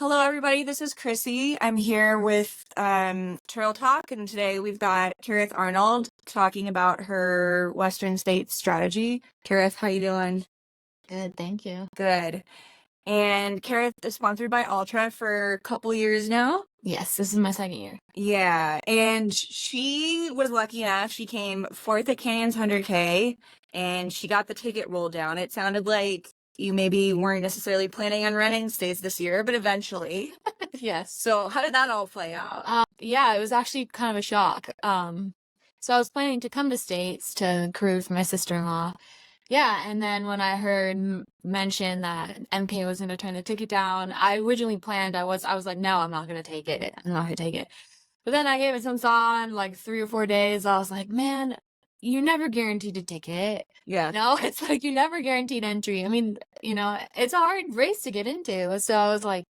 Hello, everybody. This is Krissi. I'm here with Trail Talk, and today we've got Careth Arnold talking about her Western States strategy. Careth, how you doing? Good, thank you. Good. And Careth is sponsored by Altra for a couple years now. Yes, this is my second year. Yeah, and she was lucky enough. She came fourth at Canyons 100K, and she got the ticket rolled down. It sounded like you maybe weren't necessarily planning on running states this year, but eventually. Yes. So how did that all play out? Yeah, it was actually kind of a shock. So I was planning to come to States to cruise for my sister-in-law. Yeah, and then when I heard mention that MK was going to turn the ticket down, I originally planned, I was like, no, I'm not going to take it. I'm not going to take it. But then I gave it some thought, and like 3 or 4 days, I was like, man, you're never guaranteed a ticket. Yeah. No, it's like you're never guaranteed entry. I mean, it's a hard race to get into. So I was like,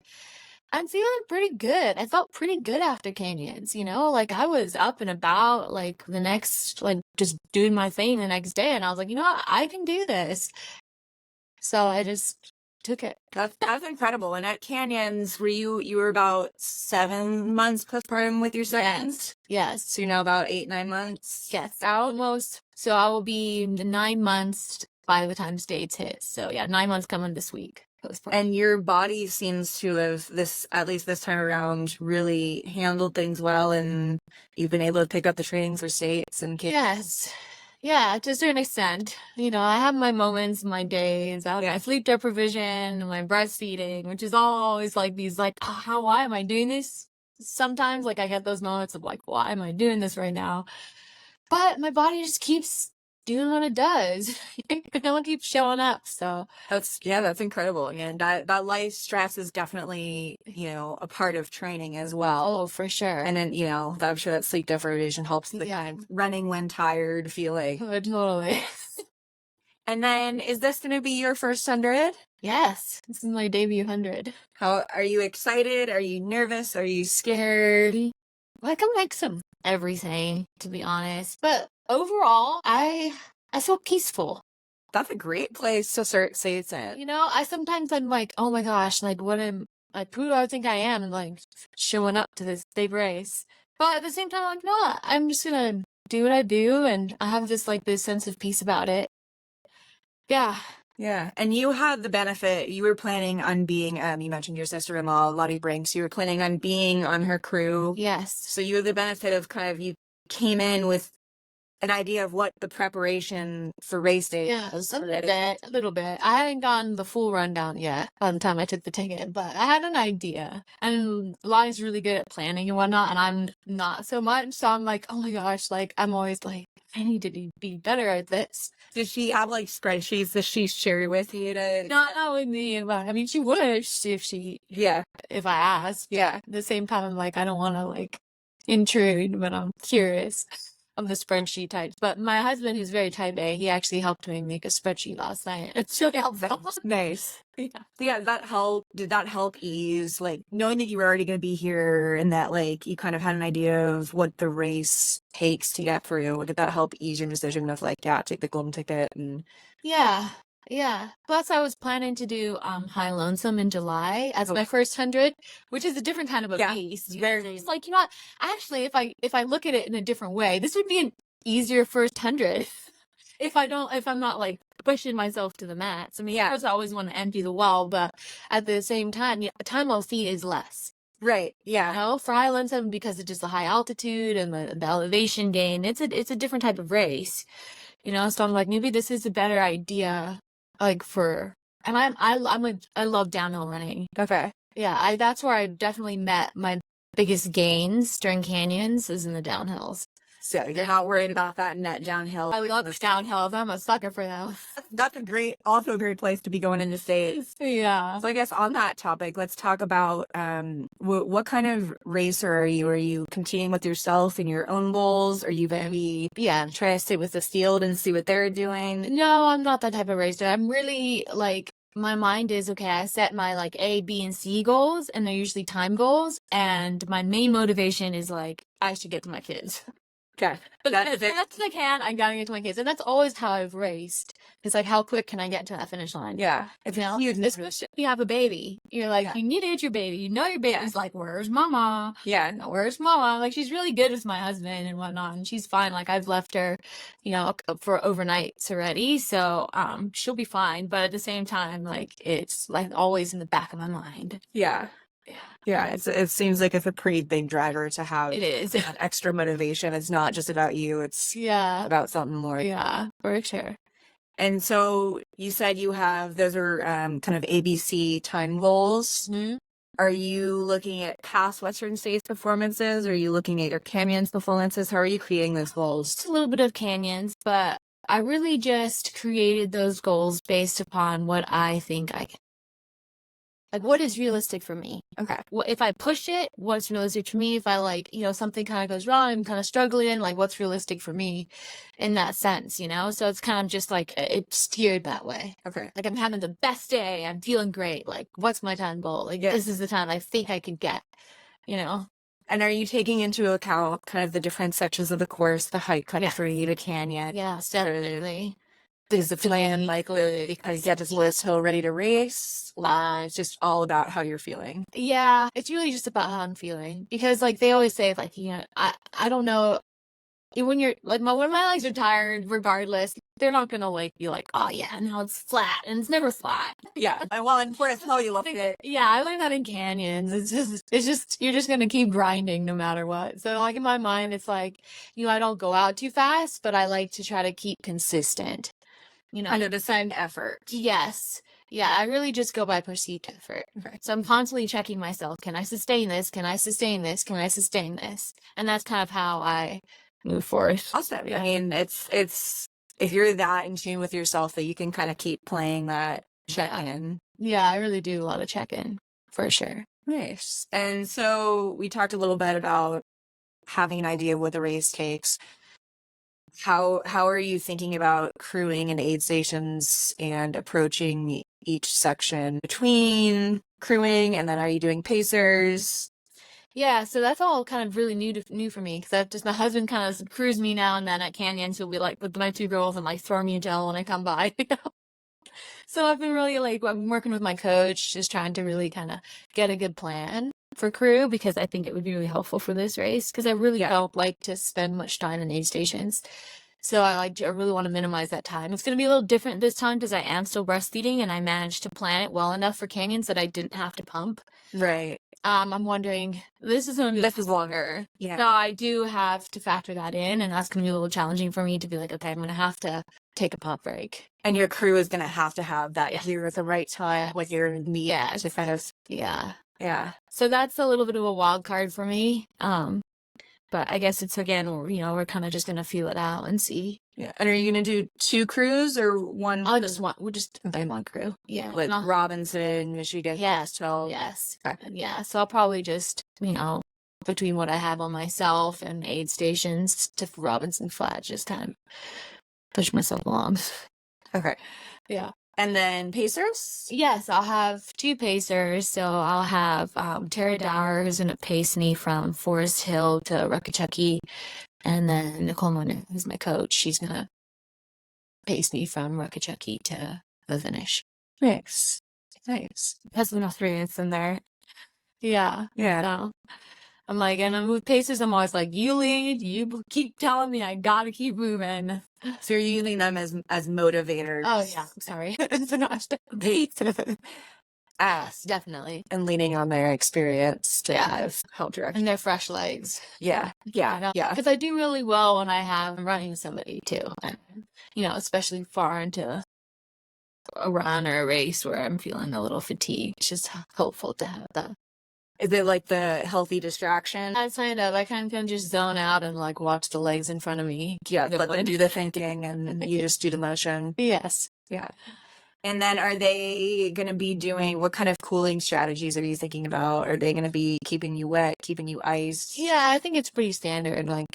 I'm feeling pretty good. I felt pretty good after Canyons, like I was up and about like the next, like just doing my thing the next day. And I was like, what? I can do this. So I just took it. That's incredible. And at Canyons, you were about 7 months postpartum with your second? Yes. So you're now about 8-9 months? Yes, almost. So I will be 9 months by the time States hit. So yeah, 9 months coming this week. And your body seems to have at least this time around, really handled things well, and you've been able to pick up the training for States and kids. Yes. Yeah, to a certain extent. I have my moments, my days. I got sleep deprivation, my breastfeeding, which is always like these, like, why am I doing this? Sometimes, like, I get those moments of like, why am I doing this right now? But my body just keeps doing what it does. No one keeps showing up. So that's incredible. And that life stress is definitely, a part of training as well. Oh, for sure. And then, I'm sure that sleep deprivation helps running when tired feeling. Totally. And then, is this going to be your first 100? Yes, this is my debut 100. How are you excited? Are you nervous? Are you scared? Like a mix of everything, to be honest. But overall, I feel peaceful. That's a great place to start saying it. I'm like, oh my gosh, like who do I think I am? And like showing up to this big race. But at the same time, like, no, I'm just gonna do what I do, and I have this sense of peace about it. Yeah. Yeah. And you had the benefit, you were planning on being, you mentioned your sister-in-law, Lottie Brinks, you were planning on being on her crew. Yes. So you had the benefit of you came in with an idea of what the preparation for race day is. A little bit. I hadn't gotten the full rundown yet by the time I took the ticket, but I had an idea. And Lottie's really good at planning and whatnot, and I'm not so much. So I'm like, oh my gosh, like I'm always like, I need to be better at this. Does she have spreadsheets that she shared with you? Not with me, but I mean, she would if I asked. Yeah. At the same time, I'm like, I don't want to intrude, but I'm curious. I'm the spreadsheet type. But my husband, who's very type A, he actually helped me make a spreadsheet last night. It's really helpful. Nice. Yeah, that helped. Did that help ease, knowing that you were already going to be here and that, you kind of had an idea of what the race takes to get through? Did that help ease your decision of, take the golden ticket? And Yeah. Plus, I was planning to do High Lonesome in July as my first 100, which is a different kind of a pace. It's like, actually, if I look at it in a different way, this would be an easier first 100 if I'm not pushing myself to the max. I mean, of course, I always want to empty the well, but at the same time, time on feet is less. Right. Yeah. For High Lonesome, because of just the high altitude and the elevation gain, it's a different type of race. So I'm like, maybe this is a better idea. And I love downhill running. Okay. Yeah, that's where I definitely met my biggest gains during Canyons is in the downhills. So you're not worried about that net downhill. I love downhills. I'm a sucker for them. That's also a great place to be going into States. Yeah. So I guess on that topic, let's talk about what kind of racer are you? Are you competing with yourself and your own goals? Are you maybe trying to stay with the field and see what they're doing? No, I'm not that type of racer. I'm really my mind is, okay, I set my A, B, and C goals, and they're usually time goals. And my main motivation is I should get to my kids. Okay. But as fast as I can, I gotta get to my kids. And that's always how I've raced. It's like, how quick can I get to that finish line? Yeah. It's huge. Especially if you have a baby. You're like, you need to get your baby. You know your baby's like, where's mama? Yeah. Where's mama? Like, she's really good with my husband and whatnot. And she's fine. Like, I've left her, for overnights already. So, she'll be fine. But at the same time, like, it's like always in the back of my mind. Yeah. Yeah, it seems like it's a pretty big driver to have. It is. That extra motivation. It's not just about you. It's about something more. Yeah, for sure. And so you said those are kind of ABC time goals. Mm-hmm. Are you looking at past Western States performances? Or are you looking at your canyons performances? How are you creating those goals? Just a little bit of canyons, but I really just created those goals based upon what I think I can. Like, what is realistic for me? Okay. Well, if I push it, what's realistic for me? If I something kind of goes wrong, I'm kind of struggling, like what's realistic for me in that sense, So it's kind of just like, it's steered that way. Okay. Like, I'm having the best day. I'm feeling great. Like, what's my time goal? Like, this is the time I think I could get, And are you taking into account kind of the different sections of the course, the hike, country, the canyon? Yeah, definitely. Is the plan likely because you get this list hill ready to race? It's just all about how you're feeling. Yeah, it's really just about how I'm feeling. Because like they always say, like, I don't know. When you're like when my legs are tired, regardless, they're not gonna like be like, oh yeah, now it's flat, and it's never flat. Yeah, well, in Forest Hill, you look at it. Yeah, I learned that in canyons. It's just you're just gonna keep grinding no matter what. So like in my mind, it's like I don't go out too fast, but I like to try to keep consistent. Under the same effort. Yes. Yeah, I really just go by perceived effort. Okay. So I'm constantly checking myself. Can I sustain this? Can I sustain this? Can I sustain this? And that's kind of how I move forward. Awesome. I mean, it's if you're that in tune with yourself that you can kind of keep playing that check-in. Yeah, I really do a lot of check-in, for sure. Nice. And so we talked a little bit about having an idea of what the race takes. How are you thinking about crewing and aid stations and approaching each section between crewing, and then are you doing pacers? Yeah, so that's all kind of really new for me because my husband kind of crews me now and then at canyons. He'll be like with my two girls and like throw me a gel when I come by. So I've been really I'm working with my coach, just trying to really kind of get a good plan for crew because I think it would be really helpful for this race because I really don't like to spend much time in aid stations. So I really want to minimize that time. It's going to be a little different this time because I am still breastfeeding and I managed to plan it well enough for canyons that I didn't have to pump. Right. I'm wondering, this is longer. Yeah. So I do have to factor that in, and that's going to be a little challenging for me to be like, okay, I'm going to have to take a pump break. And your crew is going to have that here at the right time with your meet. Yeah. To kind of, yeah. So that's a little bit of a wild card for me. But I guess it's, again, we're kind of just going to feel it out and see. Yeah. And are you going to do two crews or one? We're just one crew. Yeah. Like Robinson, Michigan. Yes. So. Yes. Okay. Yeah. So I'll probably just, between what I have on myself and aid stations to Robinson Flat, just kind of push myself along. Okay. Yeah. And then pacers? Yes, I'll have two pacers. So I'll have Tara Dower, who's going to pace me from Forest Hill to Ruckatucky. And then Nicole Mona, who's my coach, she's going to pace me from Ruckatucky to the finish. Nice. Has some experience in there. Yeah. Yeah. So I'm like, and with pacers, I'm always like, you lead, you keep telling me I got to keep moving. So you're using them as motivators. Oh, yeah. I'm sorry. Definitely. And leaning on their experience to help direct. And their fresh legs. Yeah. Because I do really well when I'm running with somebody too. And, especially far into a run or a race where I'm feeling a little fatigued. It's just helpful to have that. Is it like the healthy distraction? I kind of just zone out and like watch the legs in front of me. Yeah, let them do the thinking and you just do the motion. Yes. Yeah. And then are they going to be doing, what kind of cooling strategies are you thinking about? Are they going to be keeping you wet, keeping you iced? Yeah, I think it's pretty standard. Like,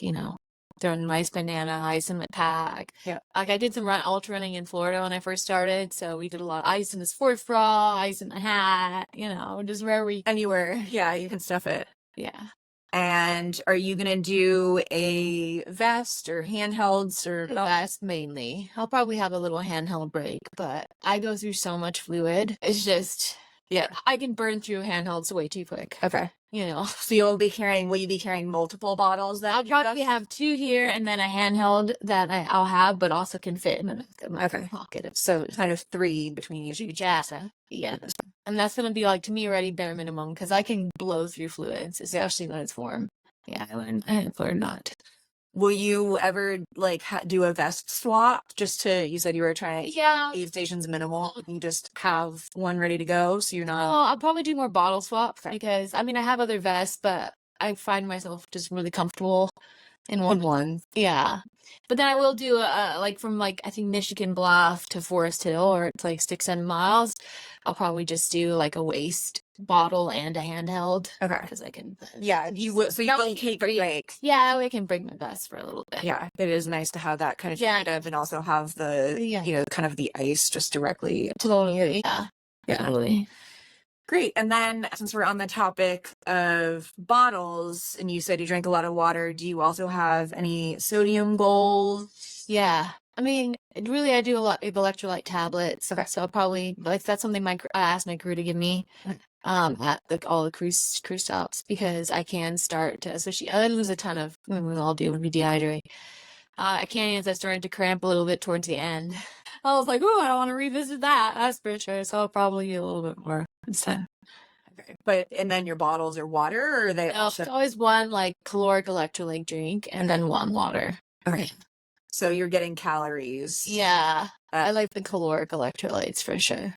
throwing ice banana, ice in my pack. Yeah. Like I did some ultra running in Florida when I first started. So we did a lot of ice in the sports bra, ice in the hat, just where we. Anywhere. Yeah, you can stuff it. Yeah. And are you gonna do a vest or handhelds or Vest mainly. I'll probably have a little handheld break, but I go through so much fluid. It's just, yeah, I can burn through handhelds way too quick. okay? You know, So will you be carrying multiple bottles then? I'll probably have 2 here and then a handheld that I'll have, but also can fit in my Okay. pocket. So kind of 3 between each. Yeah. Yeah. And that's going to be like, to me, already bare minimum because I can blow through fluids, especially when it's warm. Yeah, I learned not. Will you ever like do a vest swap? You said you were trying to Yeah. aid stations minimal. You just have one ready to go, so you're not. Well, I'll probably do more bottle swaps because I mean I have other vests, but I find myself just really comfortable in one. Yeah. But then I will do like from like I think Michigan Bluff to Forest Hill, or it's like 6-7 miles. I'll probably just do like a waist bottle and a handheld. Okay. Because I can. Yeah, you will. So you will take breaks. Yeah, we can bring my vest for a little bit. Yeah, it is nice to have that kind of freedom and also have the kind of the ice just directly. Totally. Yeah. Yeah. Totally. Great. And then since we're on the topic of bottles and you said you drank a lot of water, do you also have any sodium goals? Yeah. I mean, really, I do a lot of electrolyte tablets. Okay. So I'll probably, like, that's something I asked my crew to give me at all the cruise stops because I can start to, especially, I lose a ton of, we all do when we dehydrate. I can't, I started to cramp a little bit towards the end. I was like, oh, I don't want to revisit that. That's for sure. So I'll probably get a little bit more instead. Okay. And then your bottles are water, or are they also? It's always one like caloric electrolyte drink and then one water. Okay. So you're getting calories. Yeah. I like the caloric electrolytes for sure.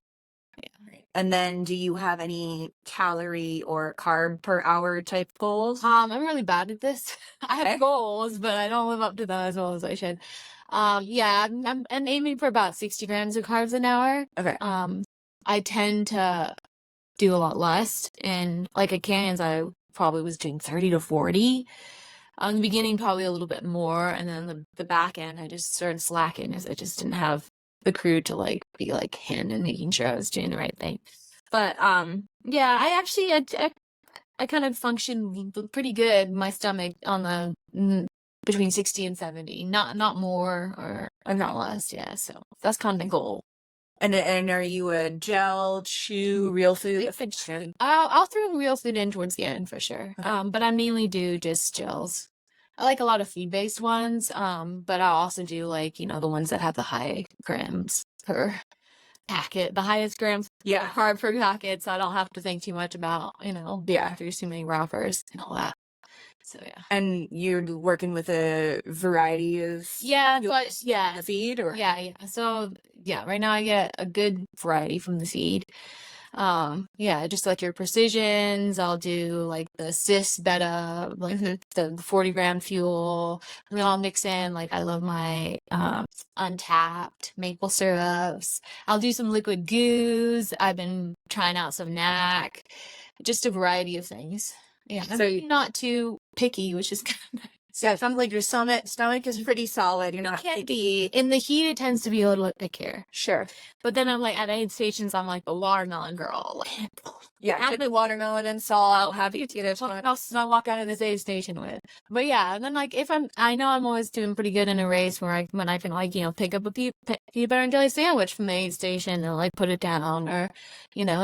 Yeah. And then do you have any calorie or carb per hour type goals? I'm really bad at this. I have goals, but I don't live up to them as well as I should. Yeah, I'm aiming for about 60 grams of carbs an hour. Okay. I tend to do a lot less, and like at canyons, I probably was doing 30 to 40. In the beginning, probably a little bit more, and then the back end, I just started slacking as I just didn't have the crew to like be like hand and making sure I was doing the right thing. But yeah, I actually I kind of function pretty good. My stomach on the between 60 and 70, not more or not less. Yeah, so that's kind of the goal. And are you a gel, chew, real food? I'll throw real food in towards the end for sure. Okay. But I mainly do just gels. I like a lot of feed-based ones. But I also do like, the ones that have the high grams per packet, the highest grams carb per packet, so I don't have to think too much about, through too many wrappers and all that. So yeah. And you're working with a variety of feed or So yeah, right now I get a good variety from the feed. Just like your precisions, I'll do like the cis beta, like the 40-gram fuel, and then I'll mix in like I love my untapped maple syrups. I'll do some liquid goos. I've been trying out some NAC, just a variety of things. Yeah, so I'm not too picky, which is kind of nice. Yeah, it sounds like your stomach is pretty solid. You're not can't be. In the heat, it tends to be a little bit pickier. Sure. But then I'm like, at aid stations, I'm like the watermelon girl. Have the watermelon and salt. Have you eat it? What else did I walk out of this aid station with? But yeah, and then like I know I'm always doing pretty good in a race when I can like, pick up a peanut butter and jelly sandwich from the aid station and like put it down, or,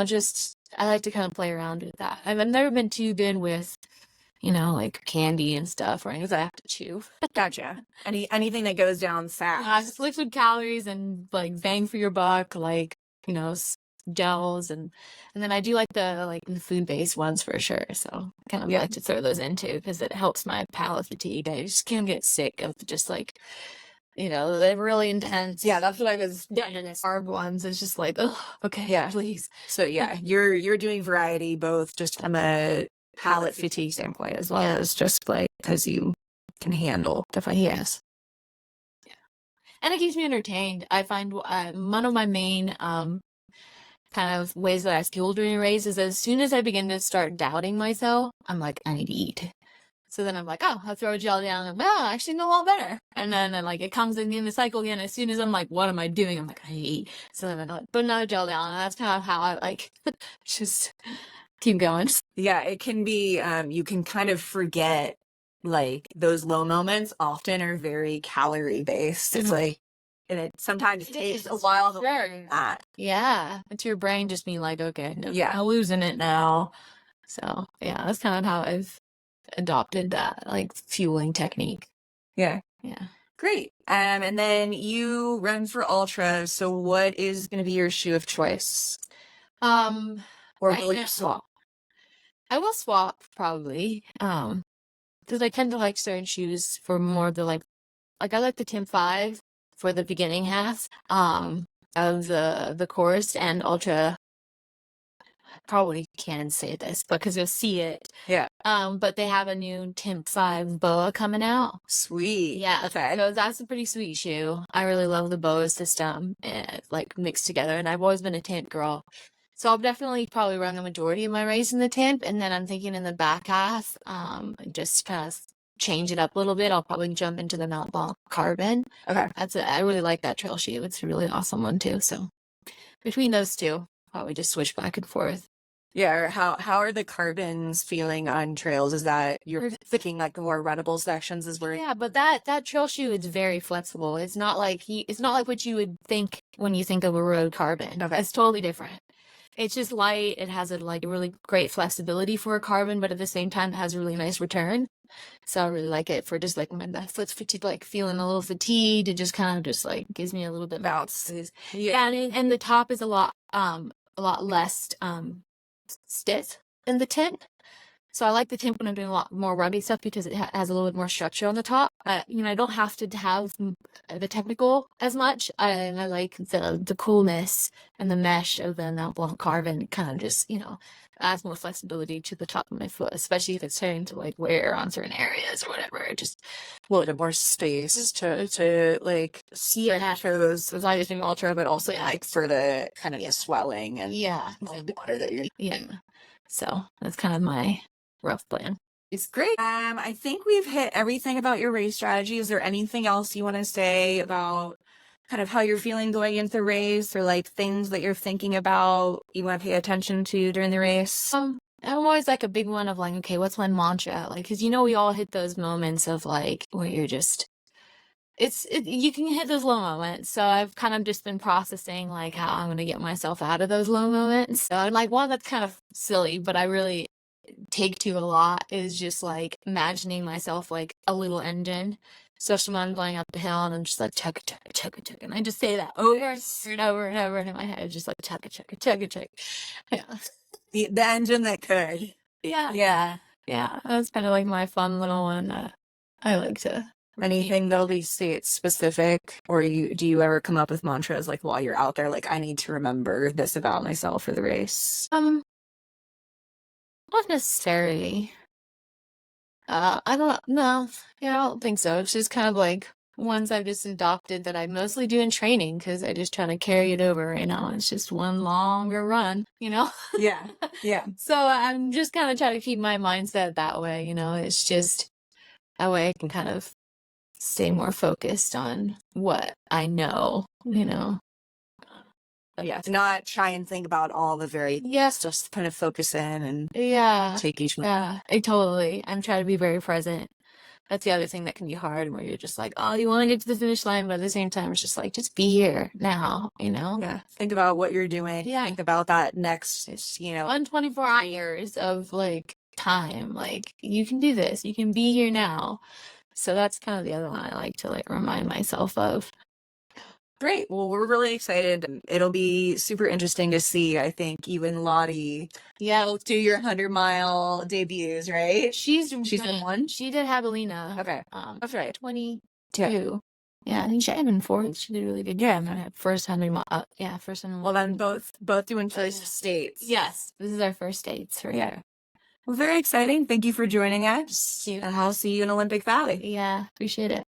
just, I like to kind of play around with that. I've never been too good with, like candy and stuff, right? Because I have to chew. Gotcha. Anything that goes down fast. Just liquid calories and like bang for your buck, like, gels and then I do like the food-based ones for sure. So I kind of like to throw those in too because it helps my palate fatigue. I just can't get sick of just like, they're really intense. Yeah, that's what I was doing in carb ones. It's just like, oh, okay, please. So yeah, you're doing variety both just from a palate fatigue standpoint as well as just like because you can handle stuff like yes. Yeah, and it keeps me entertained. I find one of my main kind of ways that I fuel during a race is as soon as I begin to start doubting myself, I'm like, I need to eat. So then I'm like, oh, I'll throw a gel down and I actually know a lot better. And then like it comes in the cycle again. As soon as I'm like, what am I doing? I'm like, I need to eat. So then I like put another gel down, and that's kind of how I like just keep going. Yeah, it can be, you can kind of forget, like, those low moments often are very calorie based. It's like, and it sometimes takes a while to learn that. Yeah. It's your brain just being like, okay, no, Yeah. I'm losing it now. So yeah, that's kind of how I've adopted that like fueling technique. Yeah. Yeah. Great. And then you run for Ultra. So what is going to be your shoe of choice? Or will you swap? I will swap probably. Because I tend to like certain shoes for more of the like I like the Tim 5 for the beginning half of the course, and Ultra probably can say this because you'll see it. Yeah. But they have a new Tim 5 boa coming out. Sweet. Yeah. Okay. So that's a pretty sweet shoe. I really love the boa system and like mixed together. And I've always been a Tim girl. So I'll definitely probably run the majority of my race in the Tim, and then I'm thinking in the back half, just kind of change it up a little bit. I'll probably jump into the Mount Blanc Carbon. Okay. I really like that trail shoe. It's a really awesome one too. So between those two, probably just switch back and forth. Yeah. Or how are the carbons feeling on trails? Is that you're thinking like the more runnable sections is where? Yeah, but that trail shoe is very flexible. It's not like what you would think when you think of a road carbon. Okay. It's totally different. It's just light. It has a like really great flexibility for a carbon, but at the same time, it has a really nice return. So I really like it for just like when that foot's like feeling a little fatigued. It just kind of just like gives me a little bit bounce. Yeah, and the top is a lot less stiff in the tint. So I like the tint when I'm doing a lot more rugged stuff because it has a little bit more structure on the top. I don't have to have the technical as much. I like the coolness and the mesh of the Mount Blanc Carbon kind of just, adds more flexibility to the top of my foot, especially if it's starting to like wear on certain areas or whatever. It just more space to like see it after those I just think Ultra, but also like for the kind of swelling and the water that you're So that's kind of my rough plan. It's great. I think we've hit everything about your race strategy. Is there anything else you want to say about kind of how you're feeling going into the race, or like things that you're thinking about you want to pay attention to during the race? I'm always like a big one of like, okay, what's my mantra? Like, because we all hit those moments of like where you're just you can hit those low moments. So I've kind of just been processing like how I'm going to get myself out of those low moments. So I'm like, one that's kind of silly, but I really take to a lot is just like imagining myself like a little engine. So when I'm going up the hill and I'm just like chugga chugga chugga chugga, and I just say that over and over and over, and in my head just like chugga chugga chugga chugga. Yeah, the engine that could. Yeah. That's kind of like my fun little one. I like to. Anything that'll be state specific, or do you ever come up with mantras like while you're out there, like I need to remember this about myself for the race? Not necessarily. I don't know. Yeah, I don't think so. It's just kind of like ones I've just adopted that I mostly do in training because I just try to carry it over. It's just one longer run. Yeah. So I'm just kind of trying to keep my mindset that way. It's just that way I can kind of stay more focused on what I know. Yeah, to not try and think about all the just kind of focus in and take each one. Yeah, I'm trying to be very present. That's the other thing that can be hard, where you're just like, oh, you want to get to the finish line, but at the same time, it's just like, just be here now, Yeah, think about what you're doing. Yeah. Think about that next, 24 hours of like time. Like, you can do this. You can be here now. So that's kind of the other one I like to like remind myself of. Great. Well, we're really excited. It'll be super interesting to see, I think, even Lottie do your 100-mile debuts, right? She's been one? She did Javelina. Okay. That's right. 22. Yeah, I think she had been 4th. She did really good. Yeah, first 100 mile. First 100 mile. Well, then both doing first states. Yes, this is our first states for yeah. Well, very exciting. Thank you for joining us. Thank you. And I'll see you in Olympic Valley. Yeah, appreciate it.